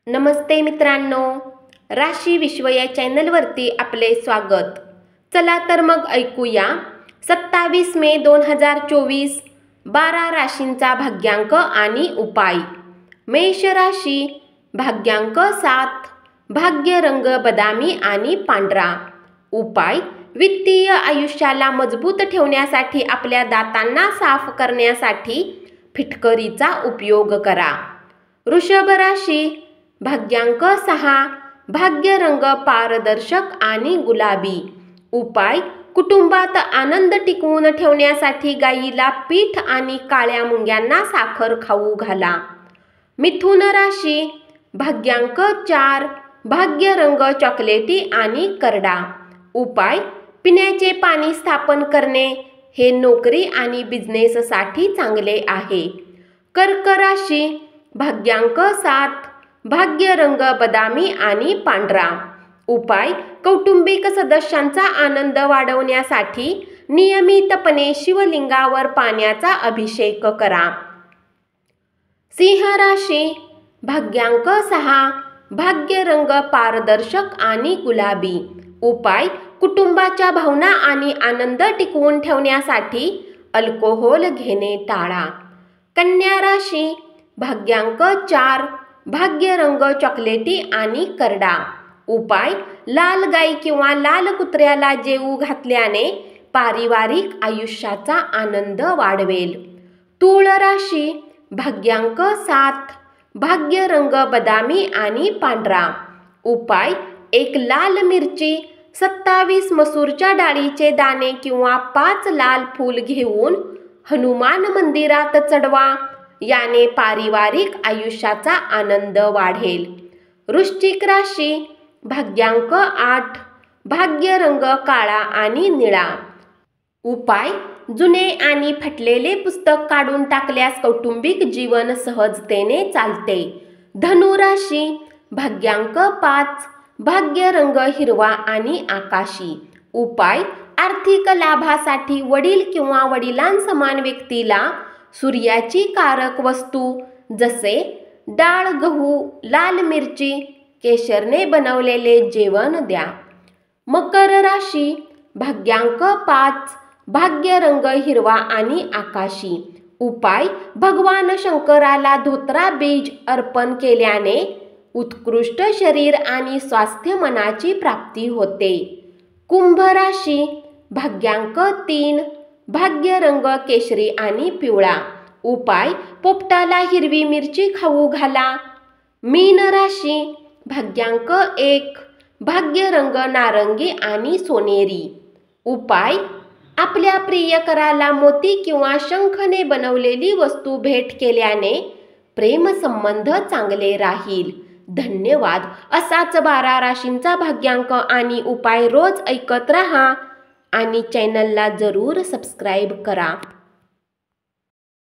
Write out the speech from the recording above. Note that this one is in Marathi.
नमस्ते मित्रांनो, राशी विश्व या चॅनलवरती आपले स्वागत। चला तर मग ऐकूया 27 मे 2024 12 राशींचा भाग्यांक आणि उपाय। मेष राशी, भाग्यांक 7, भाग्य रंग बदामी आणि पांढरा। उपाय, वित्तीय आयुष्याला मजबूत ठेवण्यासाठी आपल्या दातांना साफ करण्यासाठी फिटकरीचा उपयोग करा। वृषभ राशी, भाग्यांक 6, भाग्य रंग पारदर्शक आणि गुलाबी। उपाय, कुटुंबात आनंद टिकवून ठेवण्यासाठी गायीला पीठ आणि काळ्या मुंग्यांना साखर खाऊ घाला। मिथुन राशी, भाग्यांक 4, भाग्य रंग चॉकलेटी आणि करडा। उपाय, पिण्याचे पाणी स्थापन करणे हे नोकरी आणि बिझनेससाठी चांगले आहे। कर्क राशी, भाग्यांक 7, भाग्य रंग बदामी आणि पांढरा। उपाय, कौटुंबिक सदस्यांचा आनंद वाढवण्यासाठी नियमितपणे शिवलिंगावर पाण्याचा अभिषेक करा। सिंह राशी, भाग्यांक 6, भाग्य रंग पारदर्शक आणि गुलाबी। उपाय, कुटुंबाच्या भावना आणि आनंद टिकवून ठेवण्यासाठी अल्कोहोल घेणे टाळा। कन्या राशी, भाग्यांक 4, भाग्य रंग चॉकलेटी आणि करडा। उपाय, लाल गाय किंवा लाल कुत्र्याला जेवू घातल्याने पारिवारिक आयुष्याचा आनंद वाढवेल। तूळ राशी, भाग्यांक 7, भाग्य रंग बदामी आणि पांढरा। उपाय, एक लाल मिरची, 27 मसूरच्या डाळीचे दाणे किंवा 5 लाल फूल घेऊन हनुमान मंदिरात चढवा, याने पारिवारिक आयुष्याचा आनंद वाढेल। वृश्चिक राशी, भाग्यांक 8, भाग्य रंग काळा आणि निळा। उपाय, जुने आणि फटलेले पुस्तक काढून टाकल्यास कौटुंबिक जीवन सहजतेने चालते। धनु राशी, भाग्यांक 5, भाग्य रंग हिरवा आणि आकाशी। उपाय, आर्थिक लाभासाठी वडील किंवा वडिलांसमान व्यक्तीला सूर्याची कारक वस्तू जसे डाळ, गहू, लाल मिरची, केशरने बनवलेले जेवण द्या। मकर राशी, भाग्यांक 5, भाग्य रंग हिरवा आणि आकाशी। उपाय, भगवान शंकराला धोत्रा बीज अर्पण केल्याने उत्कृष्ट शरीर आणि स्वास्थ्य मनाची प्राप्ती होते। कुंभ राशी, भाग्यांक 3, भाग्य रंग केशरी आणि पिवळा। उपाय, पोपटाला हिरवी मिरची खाऊ घाला। मीन राशी, भाग्यांक 1, भाग्य रंग नारंगी आणि सोनेरी। उपाय, आपल्या प्रियकराला मोती किंवा शंखने बनवलेली वस्तू भेट केल्याने प्रेमसंबंध चांगले राहील। धन्यवाद। असाच 12 राशींचा भाग्यांक आणि उपाय रोज ऐकत रहा आणि चॅनलला जरूर सबस्क्राईब करा।